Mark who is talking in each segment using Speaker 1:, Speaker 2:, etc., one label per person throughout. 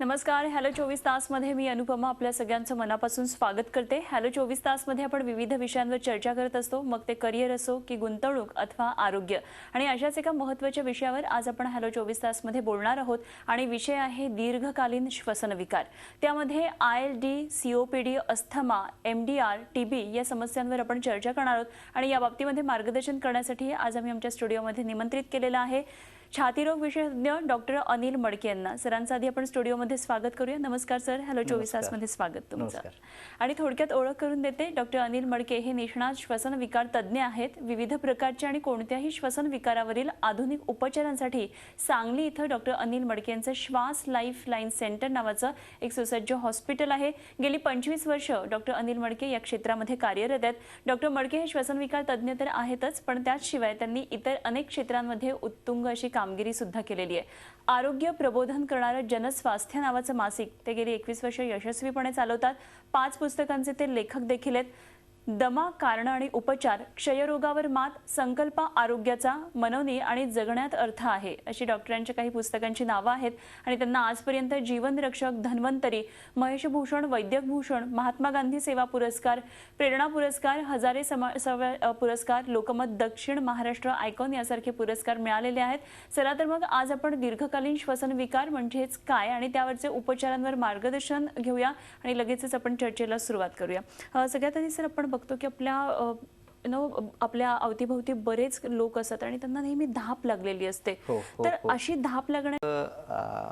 Speaker 1: नमस्कार. हॅलो 24 तासमध्ये मी अनुपमा आपल्या सगळ्यांचं मनापासून स्वागत करते. हॅलो 24 तासमध्ये आपण विविध विषयांवर चर्चा करत असतो, मग ते करिअर असो की गुंतवणूक अथवा आरोग्य. आणि अशाच एका महत्त्वाच्या विषयावर आज आपण हॅलो 24 तासमध्ये बोलणार आहोत आणि विषय आहे दीर्घकालीन श्वसनविकार. त्यामध्ये ILD, COPD, asthma, MDR, TB या समस्यांवर आपण चर्चा करणार आहोत आणि या बाबतीमध्ये मार्गदर्शन करण्यासाठी आज आम्ही आमच्या स्टुडिओमध्ये निमंत्रित केलेला आहे छातीरोग विशेषज्ञ डॉक्टर अनिल मडके यांना. सरांचं आधी आपण स्टुडिओमध्ये स्वागत करूया. नमस्कार सर, हॅलो 24 तासमध्ये स्वागत तुमचं. आणि थोडक्यात ओळख करून देते, डॉक्टर अनिल मडके हे निष्णात श्वसन विकार तज्ज्ञ आहेत. विविध प्रकारच्या आणि कोणत्याही श्वसन विकारावरील आधुनिक उपचारांसाठी सांगली इथं डॉक्टर अनिल मडके यांचं श्वास लाईफलाईन सेंटर नावाचं एक सुसज्ज हॉस्पिटल आहे. गेली 25 वर्ष डॉक्टर अनिल मडके या क्षेत्रामध्ये कार्यरत आहेत. डॉक्टर मडके हे श्वसन विकार तज्ज्ञ तर आहेतच, पण त्याशिवाय त्यांनी इतर अनेक क्षेत्रांमध्ये उत्तुंग अशी कामगिरी सुद्धा केलेली आहे. आरोग्य प्रबोधन करणारं जनस्वास्थ्य नावाचं मासिक ते गेली 21 वर्ष यशस्वीपणे चालवतात. 5 पुस्तकांचे ते लेखक देखील आहेत. दमा, कारण आणि उपचार, क्षयरोगावर मात, संकल्प आरोग्याचा, मनोनी आणि जगण्यात अर्थ आहे अशी डॉक्टरांच्या काही पुस्तकांची नावं आहेत. आणि त्यांना आजपर्यंत जीवनरक्षक, धन्वंतरी, महेशभूषण, वैद्यभूषण, महात्मा गांधी सेवा पुरस्कार, प्रेरणा पुरस्कार, हजारे पुरस्कार, लोकमत दक्षिण महाराष्ट्र आयकॉन यासारखे पुरस्कार मिळालेले आहेत. चला तर मग आज आपण दीर्घकालीन श्वसन विकार म्हणजेच काय आणि त्यावरचे उपचारांवर मार्गदर्शन घेऊया आणि लगेचच आपण चर्चेला सुरुवात करूया. सगळ्यात आधी सर आपण बघतो की आपल्या अवतीभोवती बरेच लोक असतात आणि त्यांना नेहमी धाप लागलेली असते. तर अशी धाप लागण्या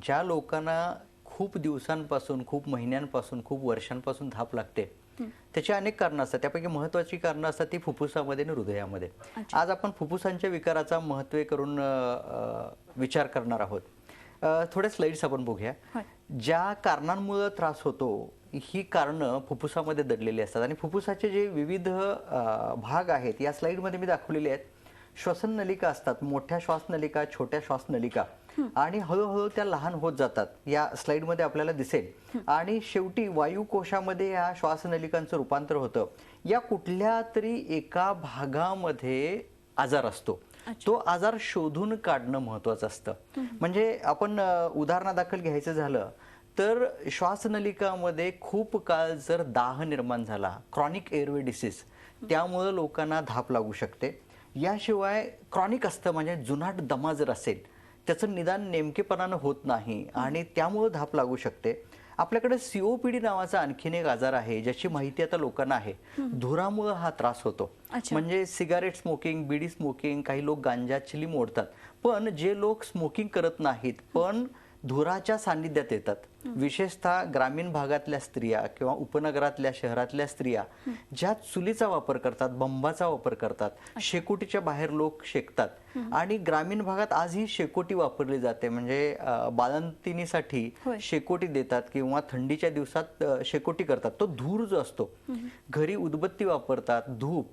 Speaker 2: ज्या लोकांना खूप दिवसांपासून, खूप महिन्यांपासून, खूप वर्षांपासून धाप लागते त्याची अनेक कारणं असतात. त्यापैकी महत्त्वाची कारणं असतात ती फुफ्फुसामध्ये आणि हृदयामध्ये. आज आपण फुफ्फुसांच्या विकाराचा महत्त्व करून विचार करणार आहोत. थोड्या स्लाइड्स आपण बघूया. ज्या कारणांमुळे त्रास होतो ही कारणं फुफ्फुसामध्ये दडलेली असतात आणि फुफ्फुसाचे जे विविध भाग आहेत या स्लाइडमध्ये मी दाखवलेले आहेत. श्वसन नलिका असतात, मोठ्या श्वासनलिका, छोट्या श्वासनलिका आणि हळूहळू त्या लहान होत जातात. या स्लाइडमध्ये आपल्याला दिसेल. आणि शेवटी वायुकोशामध्ये या श्वासनलिकांचं रूपांतर होतं. या कुठल्या तरी एका भागामध्ये आजार असतो. तो आजार शोधून काढणं महत्त्वाचं असतं. म्हणजे आपण उदाहरणादाखल घ्यायचं झालं तर श्वासनलिकामध्ये खूप काळ जर दाह निर्माण झाला, क्रॉनिक एअरवे डिसीज, त्यामुळे लोकांना धाप लागू शकते. याशिवाय क्रॉनिक असतं म्हणजे जुनाट दमा जर असेल त्याचं निदान नेमकेपणानं होत नाही आणि त्यामुळे धाप लागू शकते. आपल्याकडे COPD नावाचा आणखीन एक आजार आहे ज्याची माहिती आता लोकांना आहे. धुरामुळे हा त्रास होतो. म्हणजे सिगारेट स्मोकिंग, बीडी स्मोकिंग, काही लोक गांजा, चिलीम ओढतात. पण जे लोक स्मोकिंग करत नाहीत पण धुराच्या सान्निध्यात येतात, विशेषतः ग्रामीण भागातल्या स्त्रिया किंवा उपनगरातल्या शहरातल्या स्त्रिया ज्या चुलीचा वापर करतात, बंबाचा वापर करतात, शेकोटीच्या बाहेर लोक शेकतात आणि ग्रामीण भागात आजही शेकोटी वापरली जाते. म्हणजे बाळंतिणीसाठी शेकोटी देतात किंवा थंडीच्या दिवसात शेकोटी करतात. तो धूर जो असतो, घरी उदबत्ती वापरतात, धूप,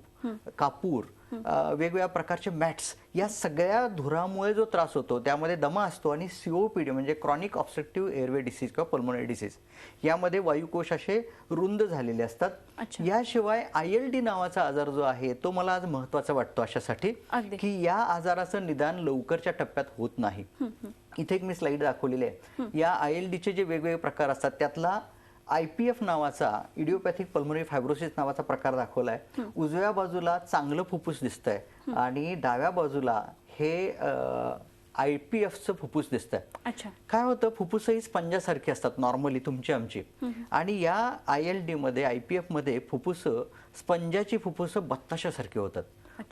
Speaker 2: कापूर, वेगवेगळ्या प्रकारचे मॅट्स, या सगळ्या धुरामुळे जो त्रास होतो त्यामध्ये दमा असतो. आणि COPD म्हणजे क्रॉनिक ऑब्स्ट्रक्टिव्ह एअरवे डिसीज किंवा पल्मोनरी डिसीज, यामध्ये वायुकोश असे रुंद झालेले असतात. याशिवाय ILD नावाचा आजार जो आहे तो मला आज महत्त्वाचा वाटतो अशासाठी की या आजाराचं निदान लवकरच्या टप्प्यात होत नाही. इथे एक मी स्लाइड दाखवलेली आहे. या ILDचे जे वेगवेगळे प्रकार असतात त्यातला IPF नावाचा, इडिओपॅथिक पल्मोनरी फायब्रोसिस नावाचा प्रकार दाखवलाय. उजव्या बाजूला चांगलं फुफ्फुस दिसतंय आणि डाव्या बाजूला हे IPFचं फुफ्फुस दिसतंय. काय होतं, फुफ्फुस ही स्पंजासारखी असतात नॉर्मली तुमची आमची, आणि या ILD मध्ये, IPF मध्ये फुफ्फुस स्पंजाची फुफ्फुस बत्ताशासारखी होतात.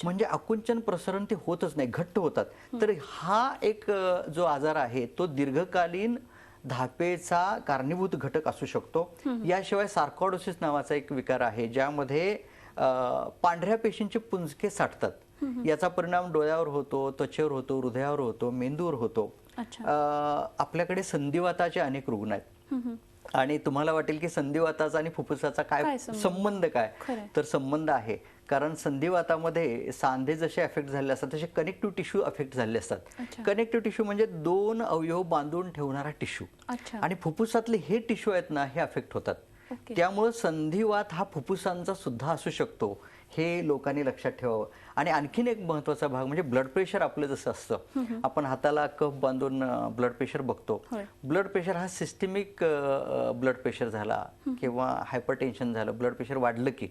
Speaker 2: म्हणजे आकुंचन प्रसरण ते होतच नाही, घट्ट होतात. तर हा एक जो आजार आहे तो दीर्घकालीन धापेचा कारणीभूत घटक असू शकतो. याशिवाय सार्कॉइडोसिस नावाचा एक विकार आहे ज्यामध्ये पांढऱ्या पेशींचे पुंजके साठतात. याचा परिणाम डोळ्यावर होतो, त्वचेवर होतो, हृदयावर होतो, मेंदूवर होतो. आपल्याकडे संधिवाताचे अनेक रुग्ण आहेत आणि तुम्हाला वाटेल की संधिवाताचा आणि फुफ्फुसाचा काय संबंध, काय तर संबंध आहे. कारण संधिवातामध्ये सांधे जसे अफेक्ट झाले असतात तसे कनेक्टिव्ह टिश्यू अफेक्ट झाले असतात. कनेक्टिव्ह टिश्यू म्हणजे 2 अवयव बांधून ठेवणारा टिश्यू, आणि फुफ्फुसातले हे टिश्यू आहेत ना हे अफेक्ट होतात.
Speaker 1: ओके.
Speaker 2: त्यामुळे संधिवात हा फुफ्फुसांचा सुद्धा असू शकतो, हे लोकांनी लक्षात ठेवावं. आणि आणखीन एक महत्त्वाचा भाग म्हणजे ब्लड प्रेशर आपलं जसं असतं, आपण हाताला कफ बांधून ब्लड प्रेशर बघतो.
Speaker 1: होय.
Speaker 2: ब्लड प्रेशर हा सिस्टमिक ब्लड प्रेशर झाला किंवा हायपरटेन्शन झालं, ब्लड प्रेशर वाढलं की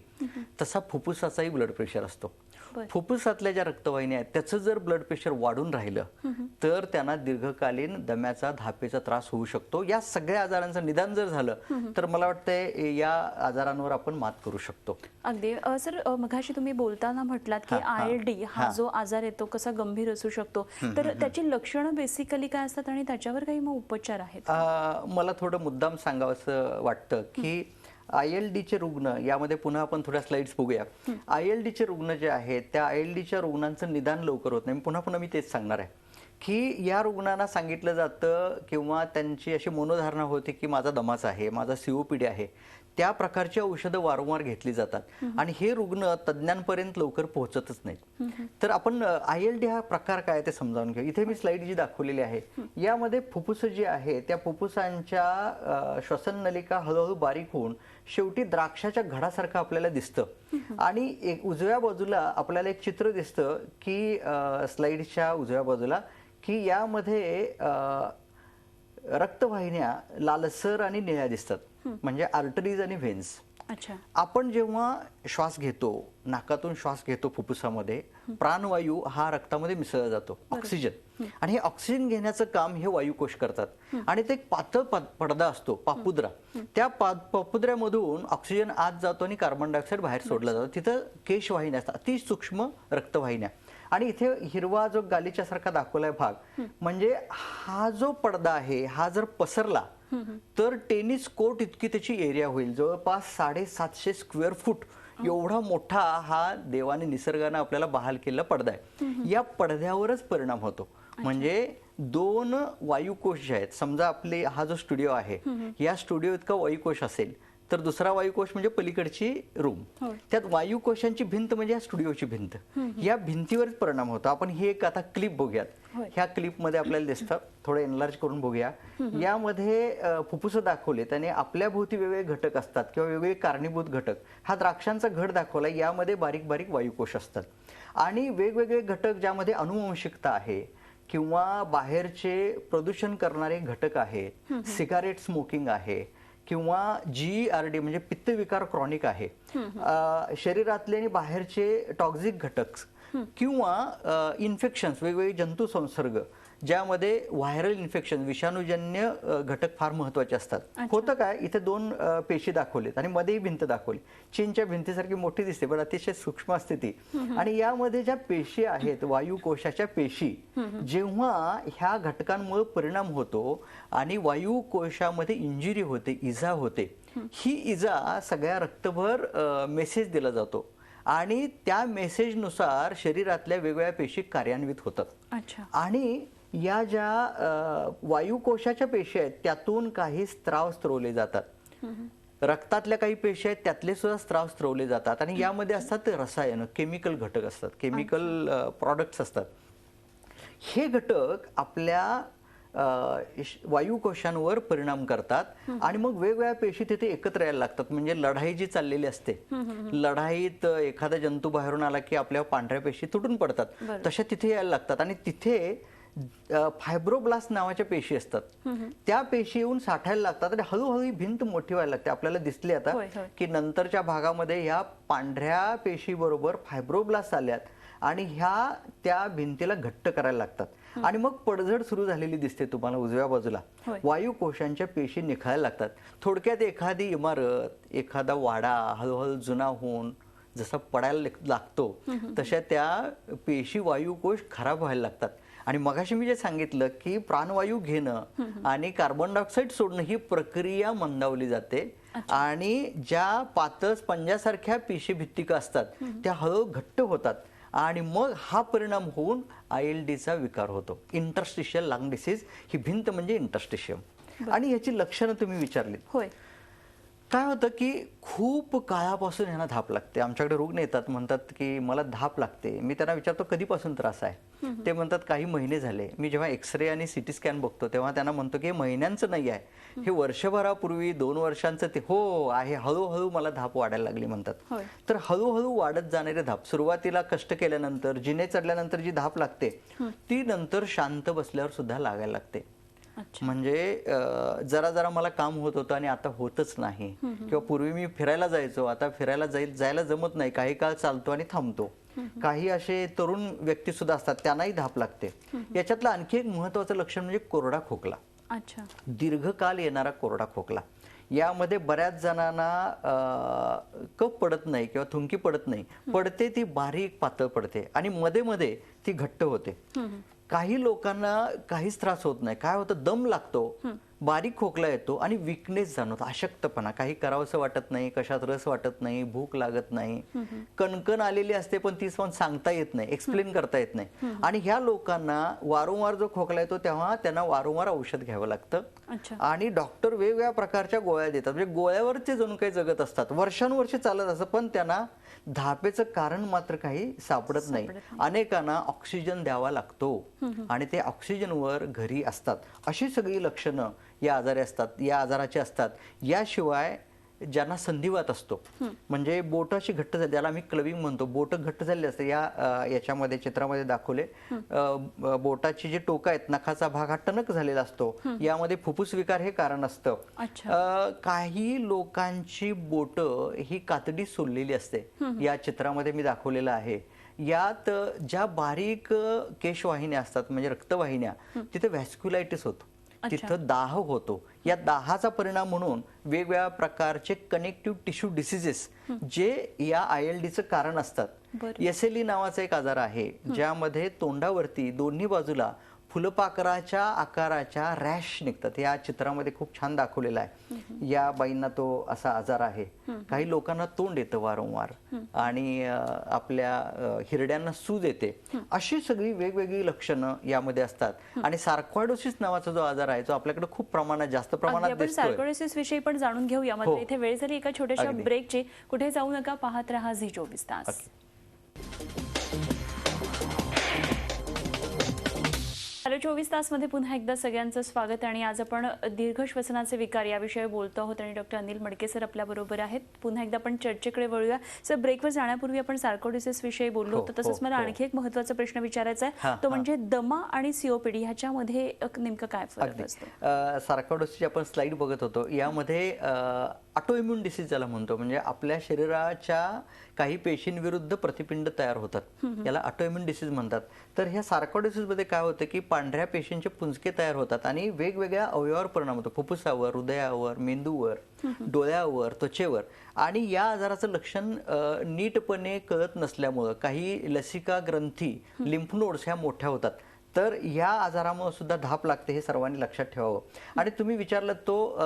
Speaker 2: तसा फुफ्फुसाचाही ब्लड प्रेशर असतो.
Speaker 1: बरं.
Speaker 2: फुफ्फुसातल्या ज्या रक्तवाहिन्या आहेत त्याचं जर ब्लड प्रेशर वाढून राहिलं तर त्यांना दीर्घकालीन दम्याचा, धापेचा त्रास होऊ शकतो. या सगळ्या आजारांचं निदान जर झालं तर मला वाटतंय या आजारांवर आपण मात करू शकतो.
Speaker 1: अगदी सर, मगाशी तुम्ही बोलताना म्हटलात की ILD हा जो आजार येतो कसा गंभीर असू शकतो, तर त्याची लक्षणं बेसिकली काय असतात आणि त्याच्यावर काही मग उपचार आहेत?
Speaker 2: मला थोडं मुद्दाम सांगावंसं वाटतं की ILDचे रुग्ण, यामध्ये पुन्हा आपण थोड्या स्लाइड्स बघूया. ILDचे रुग्ण जे आहेत त्या ILDच्या रुग्णांचं निदान लवकर होत नाही. पुन्हा पुन्हा मी तेच सांगणार आहे की या रुग्णांना सांगितलं जातं किंवा त्यांची अशी मनोधारणा होती की माझा दमाचा आहे, माझा COPD आहे, त्या प्रकारची औषधं वारंवार घेतली जातात आणि हे रुग्ण तज्ज्ञांपर्यंत लवकर पोहोचतच नाहीत. तर आपण ILD हा प्रकार काय ते समजावून घेऊ. इथे मी स्लाइड जी दाखवलेली आहे यामध्ये फुफ्फुस जी आहे त्या फुफ्फुसांच्या श्वसन नलिका हळूहळू बारीक होऊन शेवटी द्राक्षाच्या घडासारखं आपल्याला दिसतं. आणि एक उजव्या बाजूला आपल्याला एक चित्र दिसतं की स्लाइडच्या उजव्या बाजूला की यामध्ये रक्तवाहिन्या लालसर आणि निळ्या दिसतात, म्हणजे आर्टरीज आणि व्हेन्स.
Speaker 1: अच्छा.
Speaker 2: आपण जेव्हा श्वास घेतो, नाकातून श्वास घेतो फुफ्फुसामध्ये, प्राणवायू हा रक्तामध्ये मिसळला जातो, ऑक्सिजन. आणि हे ऑक्सिजन घेण्याचं काम हे वायुकोश करतात. आणि ते एक पातळ पडदा असतो, पापुद्रा. त्या पापुद्र्यामधून ऑक्सिजन आत जातो आणि कार्बन डायऑक्साईड बाहेर सोडला जातो. तिथं केशवाहिन्या असतात, अति सूक्ष्म रक्तवाहिन्या. आणि इथे हिरवा जो गालीच्या सारखा दाखवलाय भाग, म्हणजे हा जो पडदा आहे हा जर पसरला तर टेनिस कोर्ट इतकी त्याची एरिया होईल. जवळपास 750 स्क्वेअर फूट एवढा मोठा हा देवाने, निसर्गाने आपल्याला बहाल केलेला पडदा आहे. या पडद्यावरच परिणाम होतो. म्हणजे दोन वायुकोश जे आहेत, समजा आपले हा जो स्टुडिओ आहे या स्टुडिओ इतका वायुकोश असेल तर दुसरा वायुकोश म्हणजे पलीकडची रूम, त्यात वायुकोशांची भिंत म्हणजे या स्टुडिओची भिंत, या भिंतीवरच परिणाम होतो. आपण ही एक आता क्लिप बघूयात. ह्या क्लिपमध्ये आपल्याला दिसतं, थोडं एनलार्ज करून बघूया. यामध्ये फुफ्फुस दाखवले, त्याने आपल्या भोवती वेगवेगळे घटक असतात किंवा वेगवेगळे कारणीभूत घटक. हा द्राक्षांचा घड दाखवला, यामध्ये बारीक बारीक वायुकोश असतात. आणि वेगवेगळे घटक ज्यामध्ये अनुवंशिकता आहे किंवा बाहेरचे प्रदूषण करणारे घटक आहेत, सिगारेट स्मोकिंग आहे किंवा GERD म्हणजे पित्तविकार क्रॉनिक आहे, शरीरातले आणि बाहेरचे टॉक्झिक घटक किंवा इन्फेक्शन्स, वेगवेगळे जंतू संसर्ग ज्यामध्ये व्हायरल इन्फेक्शन, विषाणूजन्य घटक फार महत्वाचे असतात. होतं काय, इथे दोन पेशी दाखवलेत आणि मध्येही भिंत दाखवली. चीनच्या भिंतीसारखी मोठी दिसते पण अतिशय सूक्ष्म असते ती. आणि यामध्ये ज्या पेशी आहेत, वायुकोशाच्या पेशी, जेव्हा ह्या घटकांमुळे परिणाम होतो आणि वायुकोशामध्ये इंजुरी होते, इजा होते, ही इजा सगळ्या रक्तभर मेसेज दिला जातो आणि त्या मेसेजनुसार शरीरातल्या वेगवेगळ्या पेशी कार्यान्वित होतात.
Speaker 1: अच्छा.
Speaker 2: आणि या ज्या वायुकोशाच्या पेशी आहेत त्यातून काही स्त्राव स्त्रवले जातात, रक्तातल्या काही पेशी आहेत त्यातले सुद्धा स्त्राव स्त्रवले जातात. आणि यामध्ये असतात रसायन, केमिकल घटक असतात, केमिकल प्रॉडक्ट्स असतात. हे घटक आपल्या वायुकोशांवर परिणाम करतात आणि मग वेगवेगळ्या पेशी तिथे एकत्र यायला लागतात. म्हणजे लढाई जी चाललेली असते, लढाईत एखादा जंतू बाहेरून आला की आपल्या पांढऱ्या पेशी तुटून पडतात, तशा तिथे यायला लागतात. आणि तिथे फायब्रोब्लास्ट नावाच्या पेशी असतात, त्या पेशी येऊन साठायला लागतात आणि हळूहळू ही भिंत मोठी व्हायला लागते. आपल्याला दिसली आता की नंतरच्या भागामध्ये ह्या पांढऱ्या पेशी बरोबर फायब्रोब्लास्ट आल्यात आणि ह्या त्या भिंतीला घट्ट करायला लागतात. आणि मग पडझड सुरू झालेली दिसते तुम्हाला उजव्या बाजूला. वायुकोशांच्या पेशी निखळायला लागतात. थोडक्यात एखादी इमारत, एखादा वाडा हळूहळू जुना होऊन जसा पडायला लागतो तशा त्या पेशी, वायुकोश खराब व्हायला लागतात. आणि मगाशी मी जे सांगितलं की प्राणवायू घेणं आणि कार्बन डायऑक्साईड सोडणं ही प्रक्रिया मंदावली जाते आणि ज्या पातळ स्पंजासारख्या पेशी भित्तिका असतात त्या हळूहळू घट्ट होतात आणि मग हा परिणाम होऊन ILDचा विकार होतो. इंटरस्टिशियल लंग डिसीज, ही भिंत म्हणजे इंटरस्टिशियम. आणि याची लक्षणं तुम्ही विचारलीत.
Speaker 1: होय.
Speaker 2: काय होतं की खूप काळापासून ह्यांना धाप लागते. आमच्याकडे रुग्ण येतात, म्हणतात की मला धाप लागते. मी त्यांना विचारतो कधीपासून त्रास आहे. ते म्हणतात काही महिने झाले. मी जेव्हा एक्सरे आणि सिटी स्कॅन बघतो तेव्हा त्यांना म्हणतो की हे महिन्यांचं नाही आहे, हे वर्षभरापूर्वी 2 वर्षांचं ते हो आहे. हळूहळू मला धाप वाढायला लागली म्हणतात.
Speaker 1: होय.
Speaker 2: तर हळूहळू वाढत जाणारे धाप, सुरुवातीला कष्ट केल्यानंतर जिने चढल्यानंतर जी धाप लागते ती नंतर शांत बसल्यावर सुद्धा लागायला लागते.
Speaker 1: अच्छा.
Speaker 2: म्हणजे जरा जरा मला काम होत होतं आणि आता होतच नाही. किंवा पूर्वी मी फिरायला जायचो, आता फिरायला जायला जमत नाही. काही काळ चालतो आणि थांबतो. काही असे तरुण व्यक्ती सुद्धा असतात, त्यांनाही धाप लागते. याच्यातलं आणखी एक महत्वाचं लक्षण म्हणजे कोरडा खोकला.
Speaker 1: अच्छा.
Speaker 2: दीर्घकाल येणारा कोरडा खोकला. यामध्ये बऱ्याच जणांना कफ पडत नाही किंवा थुंकी पडत नाही, पडते ती बारीक पातळ पडते आणि मध्ये मध्ये ती घट्ट होते. काही लोकांना काहीच त्रास होत नाही. काय होतं, दम लागतो, बारीक खोकला येतो आणि विकनेस जाणवतो, अशक्तपणा, काही करावंसं वाटत नाही, कशात रस वाटत नाही, भूक लागत नाही, कणकण आलेली असते पण ती पण सांगता येत नाही, एक्सप्लेन करता येत नाही. आणि ह्या लोकांना वारंवार जो खोकला येतो तेव्हा त्यांना वारंवार औषध घ्यावं लागतं.
Speaker 1: अच्छा.
Speaker 2: आणि डॉक्टर वेगवेगळ्या प्रकारच्या गोळ्या देतात. म्हणजे गोळ्यावर ते जणू काही जगत असतात, वर्षानुवर्षे चालत असतं, पण त्यांना धापेचं कारण मात्र काही सापडत नाही. अनेकांना ऑक्सिजन द्यावा लागतो आणि ते ऑक्सिजनवर घरी असतात. अशी सगळी लक्षणं या आजारी असतात, या आजाराची असतात. याशिवाय ज्यांना संधिवात असतो, म्हणजे बोट अशी घट्ट झाली, ज्याला आम्ही क्लविंग म्हणतो, बोट घट्ट झाली असते. याच्यामध्ये चित्रामध्ये दाखवले बोटाची जी टोकं आहेत, नखाचा भाग हा टणक झालेला असतो. यामध्ये फुफ्फुस विकार हे कारण असतं. काही लोकांची बोट ही कातडी सोललेली असते. या चित्रामध्ये मी दाखवलेलं आहे. यात ज्या बारीक केशवाहिन्या असतात म्हणजे रक्तवाहिन्या, तिथे व्हॅस्क्युलायटिस होतो, तिथं दाह होतो. या दाहाचा परिणाम म्हणून वेगवेगळ्या प्रकारचे कनेक्टिव्ह टिश्यू डिसीजेस जे या ILDचं कारण असतात. SLE नावाचा एक आजार आहे ज्यामध्ये तोंडावरती दोन्ही बाजूला फुलपाखराच्या आकाराच्या रॅश निघतात. या चित्रामध्ये खूप छान दाखवलेला आहे. या बाईंना तो असा आजार आहे. काही लोकांना तोंड येतं वारंवार आणि आपल्या हिरड्यांना सूज येते. अशी सगळी वेगवेगळी लक्षणं यामध्ये असतात. आणि सार्कॉइडोसिस नावाचा जो आजार आहे जो आपल्याकडे खूप प्रमाणात जास्त प्रमाणात
Speaker 1: आपण
Speaker 2: दिसतोय.
Speaker 1: सार्कोइडोसिस विषयी पण जाणून घेऊया. मात्र इथे वेळ झाली एका छोट्याशा ब्रेकची. कुठे जाऊ नका, पाहत रहा झी24 तास. हॅलो 24 तासमध्ये पुन्हा एकदा सगळ्यांचं स्वागत. आणि आज आपण दीर्घ श्वसनाचे विकार याविषयी बोलतो आहोत आणि डॉक्टर अनिल मडके सर आपल्या बरोबर आहेत. पुन्हा एकदा आपण चर्चेकडे वळूया. सर, ब्रेकवर जाण्यापूर्वी आपण सार्कोइडोसिस विषयी बोललो होतो. तसंच मला आणखी एक महत्त्वाचा प्रश्न विचारायचा आहे, तो म्हणजे दमा आणि COPD ह्याच्यामध्ये नेमकं काय फरक असतो?
Speaker 2: सार्कोइडोसिसची आपण स्लाइड बघत होतो. यामध्ये ऑटोइम्युन डिसीज ज्याला म्हणतो, म्हणजे आपल्या शरीराच्या काही पेशींविरुद्ध प्रतिपिंड तयार होतात, याला ऑटोइम्युन डिसीज म्हणतात. तर ह्या सार्कोइडोसिस मध्ये काय होतं की पांढऱ्या पेशींचे पुंजके तयार होतात आणि वेगवेगळ्या अवयवावर परिणाम होतो, फुफ्फुसावर, हृदयावर, मेंदूवर, डोळ्यावर, त्वचेवर. आणि या आजाराचं लक्षण नीटपणे कळत नसल्यामुळं काही लसिका ग्रंथी, लिम्फ नोड्स ह्या मोठ्या होतात. तर या आजारामुळे सुद्धा धाप लागते, हे सर्वांनी लक्षात ठेवावं. आणि तुम्ही विचारलं तो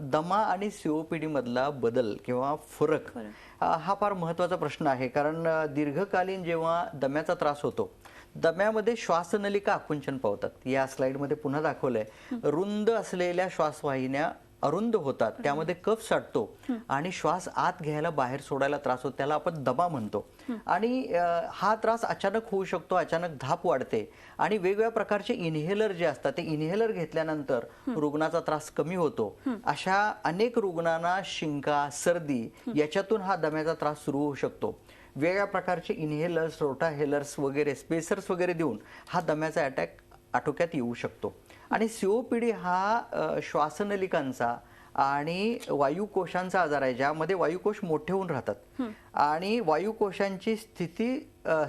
Speaker 2: दमा आणि COPD मधला बदल किंवा फरक, हा फार महत्त्वाचा प्रश्न आहे. कारण दीर्घकालीन जेव्हा दम्याचा त्रास होतो, दम्यामध्ये श्वासनलिका आकुंचन पावतात. या स्लाइडमध्ये पुन्हा दाखवलंय. रुंद असलेल्या श्वासवाहिन्या अरुंद होतात, त्यामध्ये कफ साठतो आणि श्वास आत घ्यायला बाहेर सोडायला त्रास होतो, त्याला आपण दमा म्हणतो. आणि हा त्रास अचानक होऊ शकतो, अचानक धाप वाढते आणि वेगवेगळ्या प्रकारचे इन्हेलर जे असतात ते इन्हेलर घेतल्यानंतर रुग्णाचा त्रास कमी होतो. अशा अनेक रुग्णांना शिंका, सर्दी याच्यातून हा दम्याचा त्रास सुरू होऊ शकतो. वेगवेगळ्या प्रकारचे इन्हेलर्स, रोटाहेलर्स वगैरे, स्पेसर्स वगैरे देऊन हा दम्याचा अटॅक आटोक्यात येऊ शकतो. आणि COPD हा श्वासनलिकांचा आणि वायुकोशांचा आजार आहे, ज्यामध्ये वायुकोश मोठे होऊन राहतात आणि वायुकोशांची स्थिती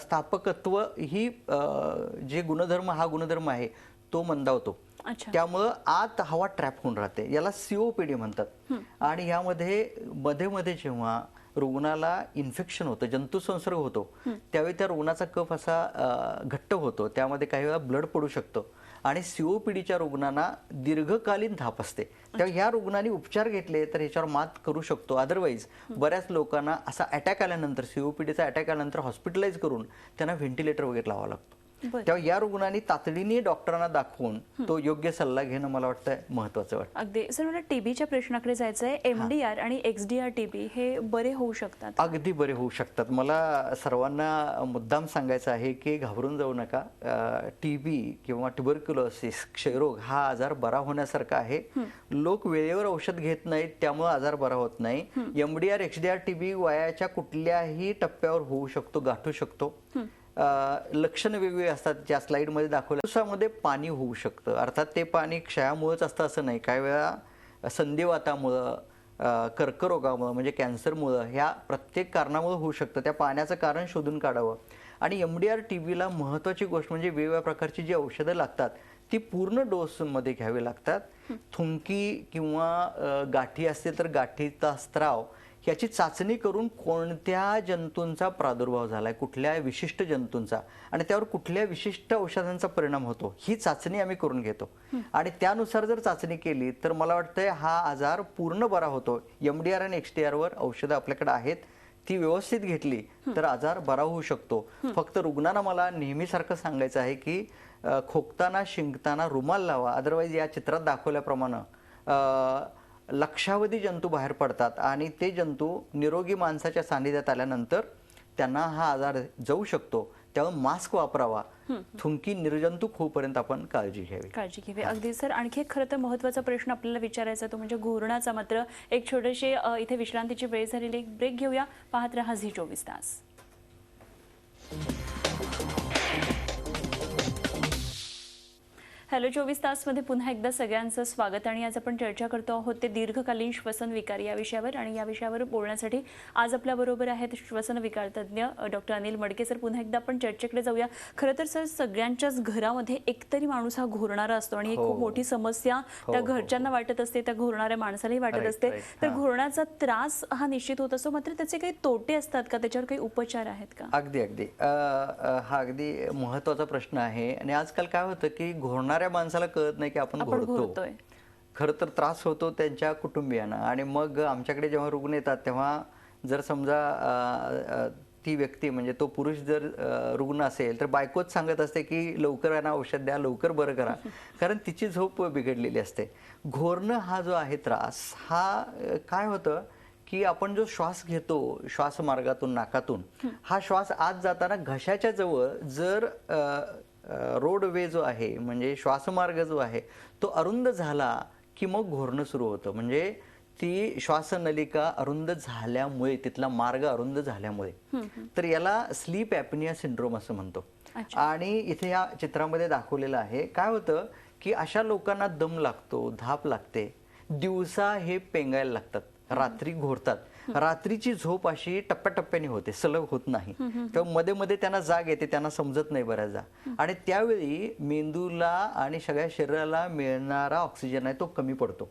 Speaker 2: स्थापकत्व ही जे गुणधर्म, हा गुणधर्म आहे तो मंदावतो. त्यामुळं आत हवा ट्रॅप होऊन राहते, याला COPD म्हणतात. आणि यामध्ये मध्ये मध्ये जेव्हा रुग्णाला इन्फेक्शन होतं, जंतुसंसर्ग होतो, त्यावेळी त्या रुग्णाचा कफ असा घट्ट होतो, त्यामध्ये काही वेळा ब्लड पडू शकतो आणि COPDच्या रुग्णांना दीर्घकालीन धाप असते. तेव्हा या रुग्णांनी उपचार घेतले तर याच्यावर मात करू शकतो. अदरवाईज बऱ्याच लोकांना असा अटॅक आल्यानंतर, COPDचा अटॅक आल्यानंतर हॉस्पिटलाइज करून त्यांना व्हेंटिलेटर वगैरे लावावा लागतो.
Speaker 1: बरं.
Speaker 2: तेव्हा या रुग्णांनी तातडीने डॉक्टरांना दाखवून तो योग्य सल्ला घेणं मला वाटतं महत्वाचं वाटतं.
Speaker 1: अगदी सर, मला टीबीच्या प्रश्नाकडे जायचं आहे. MDR आणि XDR टीबी हे बरे होऊ शकतात?
Speaker 2: अगदी बरे होऊ शकतात. मला सर्वांना मुद्दाम सांगायचं आहे की घाबरून जाऊ नका. टीबी किंवा ट्युबरक्युलोसिस, क्षयरोग हा आजार बरा होण्यासारखा आहे. लोक वेळेवर औषध घेत नाहीत, त्यामुळे आजार बरा होत नाही. MDR XDR टीबी वयाच्या कुठल्याही टप्प्यावर होऊ शकतो, गाठू शकतो. लक्षणं वेगवेगळी असतात. ज्या स्लाइडमध्ये दाखवल्या दिवसामध्ये पाणी होऊ शकतं. अर्थात ते पाणी क्षयामुळेच असतं असं नाही. काही वेळा संधिवातामुळं, कर्करोगामुळं म्हणजे कॅन्सरमुळं, ह्या प्रत्येक कारणामुळे होऊ शकतं. त्या पाण्याचं कारण शोधून काढावं. आणि MDR टीबीला महत्त्वाची गोष्ट म्हणजे वेगवेगळ्या प्रकारची जी औषधं लागतात ती पूर्ण डोसमध्ये घ्यावी लागतात. थुंकी किंवा गाठी असतील तर गाठीचा स्त्राव याची चाचणी करून कोणत्या जंतूंचा प्रादुर्भाव झालाय, कुठल्या विशिष्ट जंतूंचा, आणि त्यावर कुठल्या विशिष्ट औषधांचा परिणाम होतो, ही चाचणी आम्ही करून घेतो. आणि त्यानुसार जर चाचणी केली तर मला वाटतंय हा आजार पूर्ण बरा होतो. MDR आणि XDR वर औषधं आपल्याकडे आहेत, ती व्यवस्थित घेतली तर आजार बरा होऊ शकतो. फक्त रुग्णांना मला नेहमीसारखं सांगायचं आहे की खोकताना, शिंकताना रुमाल लावा. अदरवाईज या चित्रात दाखवल्याप्रमाणे लक्षावधी जंतू बाहेर पडतात आणि ते जंतू निरोगी माणसाच्या सानिध्यात आल्यानंतर त्यांना हा आजार जाऊ शकतो. त्यामुळे मास्क वापरावा. थुंकी निर्जंतुक होईपर्यंत आपण काळजी घ्यावी.
Speaker 1: अगदी सर, आणखी एक खरं तर महत्त्वाचा प्रश्न आपल्याला विचारायचा तो म्हणजे घोरणाचा. मात्र एक छोटेसे इथे विश्रांतीची वेळ झालेली, एक ब्रेक घेऊया. पाहत रहा झी 24 तास. हॅलो 24 तासमध्ये पुन्हा एकदा सगळ्यांचं स्वागत. आणि आज आपण चर्चा करतो आहोत ते दीर्घकालीन श्वसन विकार या विषयावर. आणि या विषयावर बोलण्यासाठी आज आपल्याबरोबर आहेत श्वसन विकार तज्ज्ञ डॉक्टर अनिल मडके सर. पुन्हा एकदा आपण चर्चेकडे जाऊया. खरं तर सर, सगळ्यांच्याच घरामध्ये एकतरी माणूस हा घोरणारा असतो आणि ही खूप मोठी समस्या त्या घरच्यांना वाटत असते, त्या घोरणाऱ्या माणसालाही वाटत असते. तर घोरण्याचा त्रास हा निश्चित होत असतो, मात्र त्याचे काही तोटे असतात का, त्याच्यावर काही उपचार आहेत का?
Speaker 2: अगदी हा अगदी महत्वाचा प्रश्न आहे. आणि आजकाल काय होतं की घोरणाऱ्या माणसाला कळत नाही की आपण घोरतोय. खरं तर त्रास होतो त्यांच्या कुटुंबियांना. आणि मग आमच्याकडे जेव्हा रुग्ण येतात तेव्हा जर समजा ती व्यक्ती म्हणजे तो पुरुष जर रुग्ण असेल तर बायकोच सांगत असते की लवकर यांना औषध द्या, लवकर बरं करा, कारण तिची झोप बिघडलेली असते. घोरणं हा जो आहे त्रास, हा काय होतं की आपण जो श्वास घेतो श्वासमार्गातून, नाकातून, हा श्वास आत जाताना घशाच्या जवळ जर रोडवे जो आहे म्हणजे श्वासमार्ग जो आहे तो अरुंद झाला की मग घोरणं सुरू होतं. म्हणजे ती श्वासनलिका अरुंद झाल्यामुळे, तिथला मार्ग अरुंद झाल्यामुळे, तर याला स्लीप ॲपनिया सिंड्रोम असं म्हणतो. आणि इथे या चित्रामध्ये दाखवलेलं आहे. काय होतं की अशा लोकांना दम लागतो, धाप लागते, दिवसा हे पेंगायला लागतात, रात्री घोरतात. रात्रीची झोप अशी टप्प्याटप्प्याने होते, सलग होत नाही. तेव्हा मध्ये मध्ये त्यांना जाग येते, त्यांना समजत नाही बऱ्याचदा. आणि त्यावेळी मेंदूला आणि सगळ्या शरीराला मिळणारा ऑक्सिजन आहे तो कमी पडतो.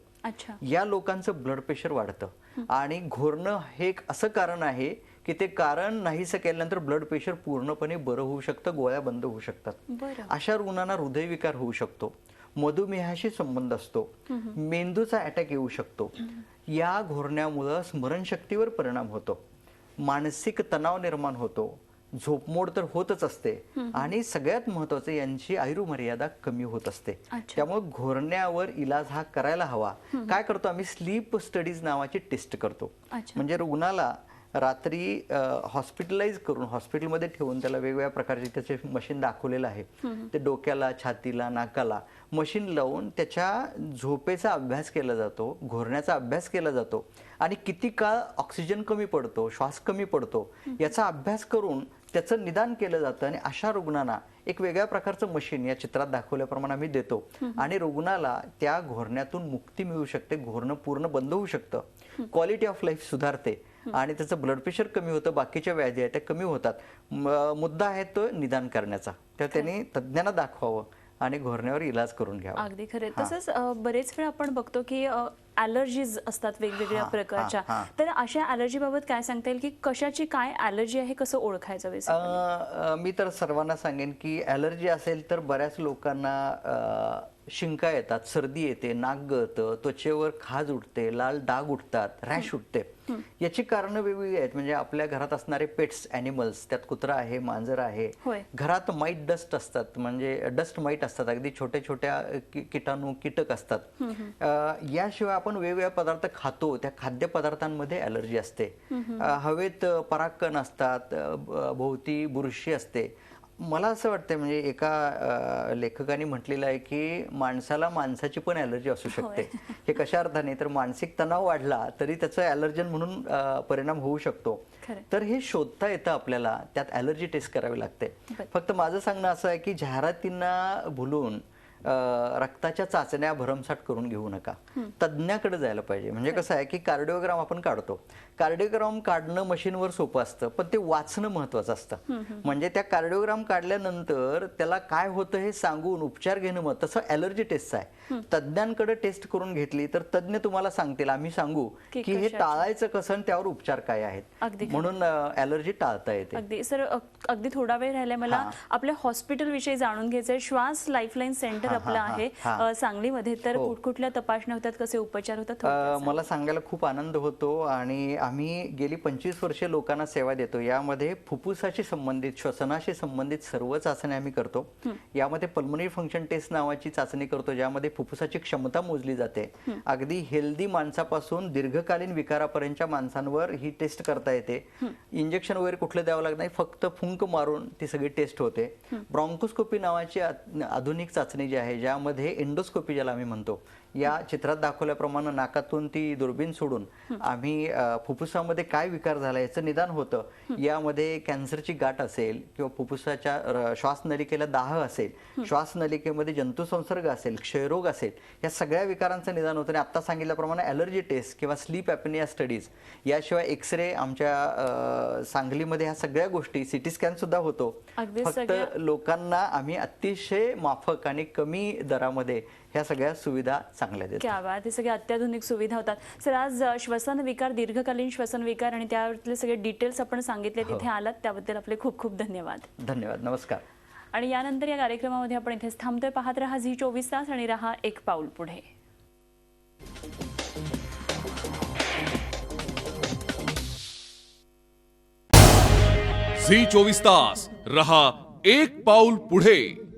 Speaker 2: या लोकांचं ब्लड प्रेशर वाढतं. आणि घोरणं हे एक असं कारण आहे की ते कारण नाहीसं केल्यानंतर ब्लड प्रेशर पूर्णपणे बरं होऊ शकतं, गोळ्या बंद होऊ शकतात. अशा रुग्णांना हृदयविकार होऊ शकतो, मधुमेहाशी संबंध असतो, मेंदूचा अटॅक येऊ शकतो. या घोरण्यामुळं स्मरणशक्तीवर परिणाम होतो, मानसिक तणाव निर्माण होतो, झोपमोड तर होतच असते, आणि सगळ्यात महत्वाचं यांची आयुर्मर्यादा कमी होत असते. त्यामुळे घोरण्यावर इलाज हा करायला हवा. काय करतो आम्ही, स्लीप स्टडीज नावाची टेस्ट करतो. म्हणजे रुग्णाला रात्री हॉस्पिटलाइज करून हॉस्पिटलमध्ये ठेवून त्याला वेगवेगळ्या प्रकारचे त्याचे मशीन दाखवलेलं आहे, ते डोक्याला, छातीला, नाकाला मशीन लावून त्याच्या झोपेचा अभ्यास केला जातो, घोरण्याचा अभ्यास केला जातो, आणि किती काळ ऑक्सिजन कमी पडतो, श्वास कमी पडतो याचा अभ्यास करून त्याचं निदान केलं जातं. आणि अशा रुग्णांना एक वेगळ्या प्रकारचं मशीन या चित्रात दाखवल्याप्रमाणे आम्ही देतो, आणि रुग्णाला त्या घोरण्यातून मुक्ती मिळू शकते, घोरणं पूर्ण बंद होऊ शकतं, क्वालिटी ऑफ लाईफ सुधारते, आणि त्याचं ब्लड प्रेशर कमी होतं, बाकीच्या व्याधी आहेत त्या कमी होतात. मुद्दा आहे तो निदान करण्याचा. तर त्यांनी तज्ज्ञांना दाखवावं आणि घोरण्यावर इलाज करून घ्यावा.
Speaker 1: अगदी खरे. तसंच बरेच वेळा आपण बघतो की ॲलर्जीज असतात वेगवेगळ्या प्रकारच्या. तर अशा ॲलर्जी बाबत काय सांगता येईल की कशाची काय ॲलर्जी आहे, कसं ओळखायचं?
Speaker 2: मी तर सर्वांना सांगेन की ॲलर्जी असेल तर बऱ्याच लोकांना शिंका येतात, सर्दी येते, नाक गळतं, त्वचेवर खाज उठते, लाल डाग उठतात, रॅश उठते. याची कारणं वेगवेगळी आहेत. म्हणजे आपल्या घरात असणारे पेट्स, ॲनिमल्स, त्यात कुत्रा आहे, मांजर आहे,
Speaker 1: होय.
Speaker 2: घरात माईट डस्ट असतात, म्हणजे डस्ट माईट असतात, अगदी छोट्या छोट्या किटाणू कीटक असतात. याशिवाय आपण वेगवेगळे पदार्थ खातो, त्या खाद्यपदार्थांमध्ये ॲलर्जी असते. हवेत परागकण असतात, भोवती बुरशी असते. मला असं वाटतं, म्हणजे एका लेखकाने म्हटलेलं आहे की माणसाला माणसाची पण ॲलर्जी असू शकते. हे कशा अर्थाने, तर मानसिक तणाव वाढला तरी त्याचं ॲलर्जन म्हणून परिणाम होऊ शकतो.
Speaker 1: खरं.
Speaker 2: तर हे शोधता येतं आपल्याला, त्यात ॲलर्जी टेस्ट करावी लागते. फक्त माझं सांगणं असं आहे की जाहिरातींना भुलून रक्ताच्या चाचण्या भरमसाठ करून घेऊ नका. तज्ज्ञाकडे जायला पाहिजे. म्हणजे कसं आहे की कार्डिओग्राम आपण काढतो, कार्डिओग्राम काढणं मशीनवर सोपं असतं, पण ते वाचणं महत्वाचं असतं. म्हणजे त्या कार्डिओग्राम काढल्यानंतर त्याला काय होतं हे सांगून उपचार घेणं मग तसं ॲलर्जी टेस्ट आहे. तज्ज्ञांकडे टेस्ट करून घेतली तर तज्ज्ञ तुम्हाला सांगतील, आम्ही सांगू की हे टाळायचं कसं आणि त्यावर उपचार काय आहेत.
Speaker 1: अगदी
Speaker 2: म्हणून ॲलर्जी टाळता येते.
Speaker 1: अगदी सर, अगदी थोडा वेळ राहिलाय मला आपल्या हॉस्पिटल विषयी जाणून घ्यायचंय. श्वास लाईफलाईन सेंटर आपलं आहे सांगलीमध्ये, तर कुठकुठल्या तपासण्या होतात, कसे उपचार होतात?
Speaker 2: मला सांगायला खूप आनंद होतो आणि आम्ही गेली 25 वर्षे लोकांना सेवा देतो. यामध्ये फुफ्फुसाशी संबंधित, श्वसनाशी संबंधित सर्व चाचण्या आम्ही करतो. यामध्ये पल्मोनरी फंक्शन टेस्ट नावाची चाचणी करतो, ज्यामध्ये फुफ्फुसाची क्षमता मोजली जाते. अगदी हेल्दी माणसापासून दीर्घकालीन विकारापर्यंतच्या माणसांवर ही टेस्ट करता येते. इंजेक्शन वगैरे कुठलं द्यावं लागत नाही, फक्त फुंक मारून ती सगळी टेस्ट होते. ब्रॉन्कोस्कोपी नावाची आधुनिक चाचणी जी आहे, ज्यामध्ये एंडोस्कोपी ज्याला आम्ही म्हणतो, या चित्रात दाखवल्याप्रमाणे नाकातून ती दुर्बीण सोडून आम्ही फुफ्फुसामध्ये काय विकार झाला याचं निदान होतं. यामध्ये कॅन्सरची गाठ असेल किंवा फुफ्फुसाच्या श्वासनलिकेला दाह असेल, श्वासनलिकेमध्ये जंतुसंसर्ग असेल, क्षयरोग असेल, या सगळ्या विकारांचं निदान होतं. आणि आत्ता सांगितल्याप्रमाणे ॲलर्जी टेस्ट किंवा स्लीप ॲपनिया स्टडीज, याशिवाय एक्सरे आमच्या सांगलीमध्ये, ह्या सगळ्या गोष्टी, सिटी स्कॅन सुद्धा होतो. फक्त लोकांना आम्ही अतिशय माफक आणि कमी दरामध्ये ह्या सगळ्या सुविधा चांगल्या देतो.
Speaker 1: क्या बात, हे सगळ्या अत्याधुनिक सुविधा होतात. सर, आज श्वसन विकार, दीर्घकालीन श्वसन विकार आणि त्यावरले सगळे डिटेल्स आपण सांगितले, तिथे आलात त्याबद्दल आपले खूप खूप धन्यवाद.
Speaker 2: धन्यवाद, नमस्कार.
Speaker 1: आणि यानंतर या कार्यक्रमामध्ये आपण इथेच थांबतोय. पाहत रहा झी 24 तास आणि रहा एक पाऊल पुढे.
Speaker 3: झी 24 तास रहा एक पाऊल पुढे.